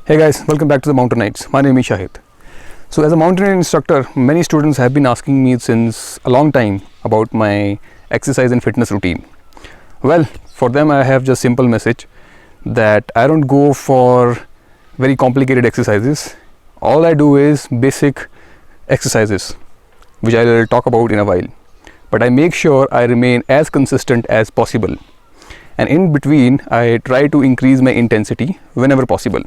Hey guys, welcome back to the Mountain Nights. My name is Shahid. So as a mountaineering instructor, many students have been asking me since a long time about my exercise and fitness routine. Well, for them I have just simple message that I don't go for very complicated exercises. All I do is basic exercises, which I will talk about in a while. But I make sure I remain as consistent as possible. And in between, I try to increase my intensity whenever possible.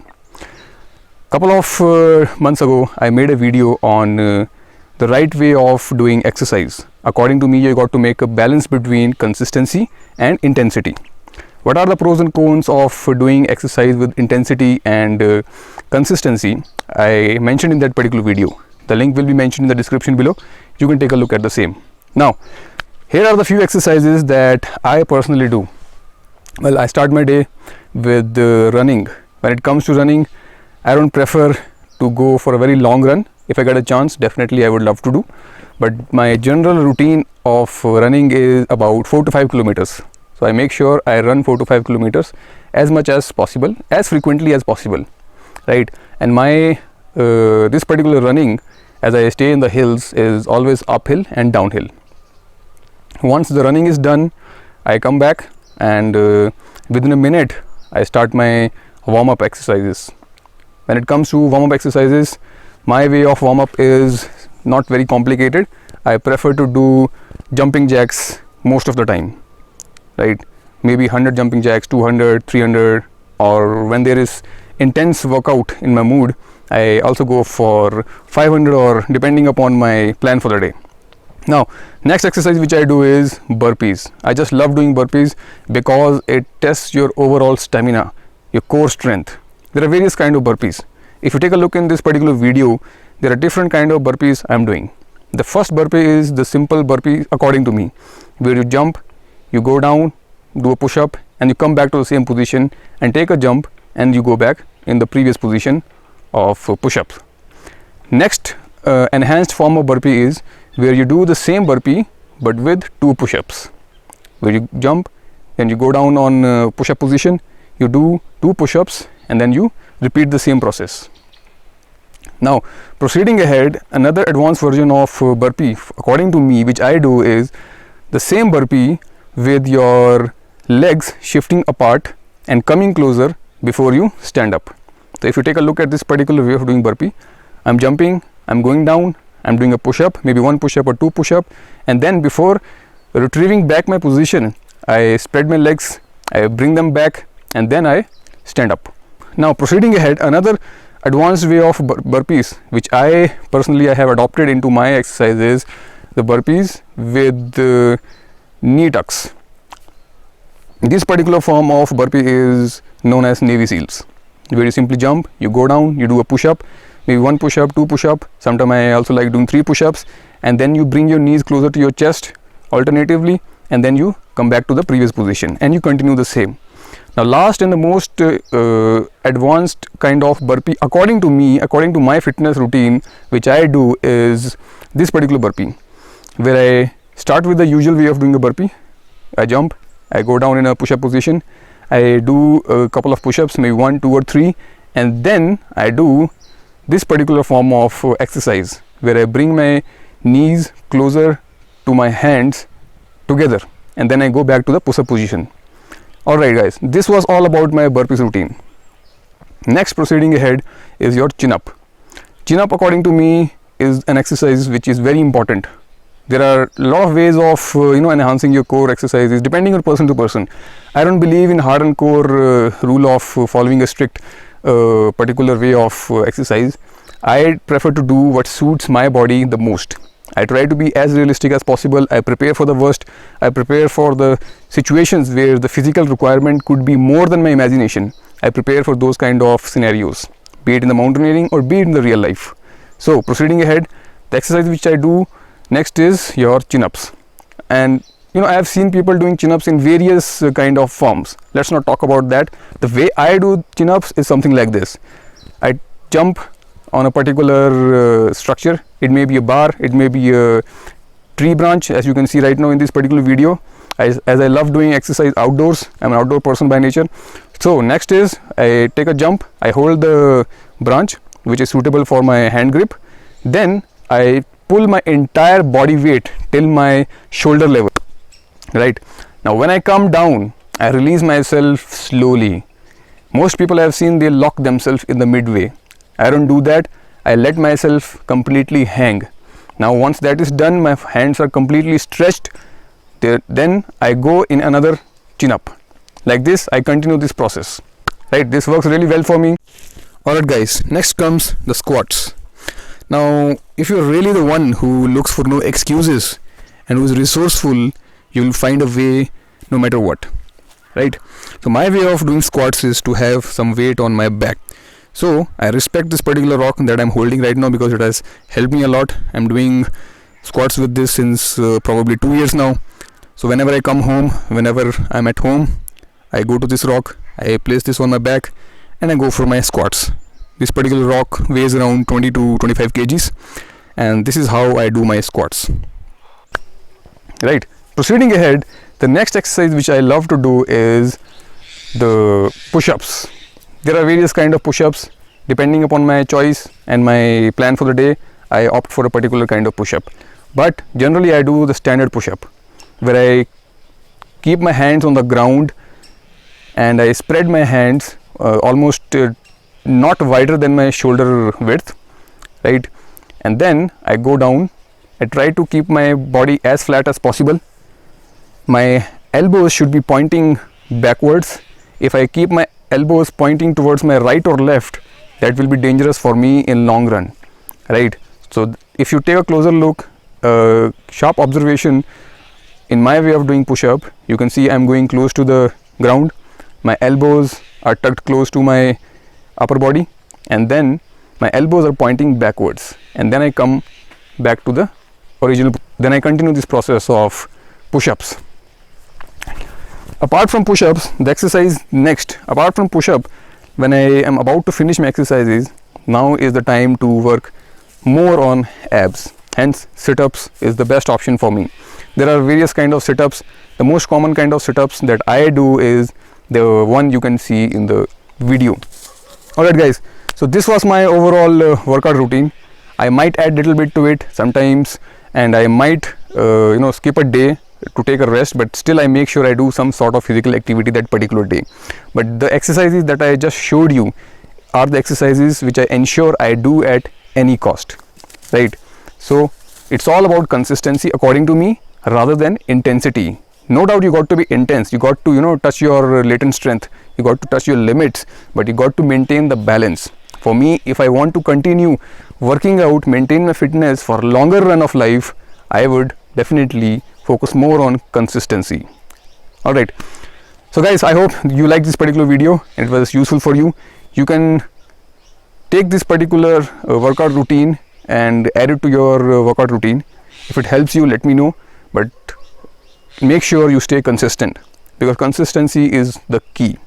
Couple of months ago, I made a video on the right way of doing exercise. According to me, you got to make a balance between consistency and intensity. What are the pros and cons of doing exercise with intensity and consistency? I mentioned in that particular video. The link will be mentioned in the description below. You can take a look at the same. Now, here are the few exercises that I personally do. Well, I start my day with running. When it comes to running, I don't prefer to go for a very long run. If I get a chance, definitely I would love to do. But my general routine of running is about 4 to 5 kilometers. So I make sure I run 4 to 5 kilometers as much as possible, as frequently as possible, right? And my this particular running, as I stay in the hills, is always uphill and downhill. Once the running is done, I come back and within a minute I start my warm-up exercises. When it comes to warm-up exercises, my way of warm-up is not very complicated. I prefer to do jumping jacks most of the time, right? Maybe 100 jumping jacks, 200, 300, or when there is intense workout in my mood, I also go for 500 or depending upon my plan for the day. Now, next exercise which I do is burpees. I just love doing burpees because it tests your overall stamina, your core strength. There are various kind of burpees. If you take a look in this particular video, there are different kind of burpees I am doing. The first burpee is the simple burpee according to me, where you jump, you go down, do a push-up, and you come back to the same position and take a jump and you go back in the previous position of push-ups. Next enhanced form of burpee is where you do the same burpee but with 2 push-ups, where you jump, then you go down on push-up position, you do 2 push-ups, and then you repeat the same process. Now, proceeding ahead, another advanced version of burpee according to me, which I do, is the same burpee with your legs shifting apart and coming closer before you stand up. So if you take a look at this particular way of doing burpee, I'm jumping, I'm going down, I'm doing a push-up, maybe 1 push-up or 2 push-up, and then before retrieving back my position, I spread my legs, I bring them back, and then I stand up. Now, proceeding ahead, another advanced way of burpees which I personally have adopted into my exercise is the burpees with knee tucks. This particular form of burpee is known as Navy SEALs, where you simply jump, you go down, you do a push-up, maybe 1 push-up, 2 push-up, sometimes I also like doing 3 push-ups, and then you bring your knees closer to your chest alternatively, and then you come back to the previous position and you continue the same. Now, last and the most advanced kind of burpee according to me, according to my fitness routine, which I do, is this particular burpee, where I start with the usual way of doing a burpee. I jump, I go down in a push-up position, I do a couple of push-ups, maybe 1, 2 or 3, and then I do this particular form of exercise where I bring my knees closer to my hands together, and then I go back to the push-up position. Alright guys, this was all about my burpees routine. Next, proceeding ahead, is your chin-up. Chin-up according to me is an exercise which is very important. There are a lot of ways of enhancing your core exercises depending on person to person. I don't believe in hard and core rule of following a strict particular way of exercise. I prefer to do what suits my body the most. I try to be as realistic as possible. I prepare for the worst. I prepare for the situations where the physical requirement could be more than my imagination. I prepare for those kind of scenarios, be it in the mountaineering or be it in the real life. So proceeding ahead, the exercise which I do next is your chin-ups. And I have seen people doing chin-ups in various kind of forms. Let's not talk about that. The way I do chin-ups is something like this. I jump on a particular structure. It may be a bar, it may be a tree branch, as you can see right now in this particular video. As I love doing exercise outdoors, I'm an outdoor person by nature, So next is I take a jump, I hold the branch which is suitable for my hand grip, then I pull my entire body weight till my shoulder level, right? Now when I come down, I release myself slowly. Most people I have seen, they lock themselves in the midway. I don't do that. I let myself completely hang. Now once that is done, my hands are completely stretched. Then I go in another chin up. Like this, I continue this process. Right, this works really well for me. Alright guys, next comes the squats. Now if you're really the one who looks for no excuses and who is resourceful, you will find a way no matter what. Right, so my way of doing squats is to have some weight on my back. So I respect this particular rock that I'm holding right now because it has helped me a lot. I'm doing squats with this since probably 2 years now. So whenever I come home, whenever I'm at home, I go to this rock, I place this on my back and I go for my squats. This particular rock weighs around 20 to 25 kgs and this is how I do my squats. Right, proceeding ahead, the next exercise which I love to do is the push-ups. There are various kind of push-ups. Depending upon my choice and my plan for the day, I opt for a particular kind of push-up. But generally I do the standard push-up where I keep my hands on the ground and I spread my hands almost not wider than my shoulder width, right? And then I go down. I try to keep my body as flat as possible. My elbows should be pointing backwards. If I keep my elbows pointing towards my right or left, that will be dangerous for me in long run, right? So if you take a closer look, sharp observation in my way of doing push-up, you can see I'm going close to the ground. My elbows are tucked close to my upper body and then my elbows are pointing backwards, and then I come back to the original. Then I continue this process of push-ups. Apart from push-ups, the exercise next, apart from push-up, when I am about to finish my exercises, now is the time to work more on abs. Hence, sit-ups is the best option for me. There are various kind of sit-ups. The most common kind of sit-ups that I do is the one you can see in the video. Alright guys, so this was my overall workout routine. I might add little bit to it sometimes and I might skip a day to take a rest, but still I make sure I do some sort of physical activity that particular day. But the exercises that I just showed you are the exercises which I ensure I do at any cost, right? So it's all about consistency according to me rather than intensity. No doubt you got to be intense, you got to touch your latent strength, you got to touch your limits, but you got to maintain the balance. For me, if I want to continue working out, maintain my fitness for a longer run of life, I would definitely focus more on consistency. Alright, so guys, I hope you liked this particular video and it was useful for you. You can take this particular workout routine and add it to your workout routine. If it helps you, let me know, but make sure you stay consistent because consistency is the key.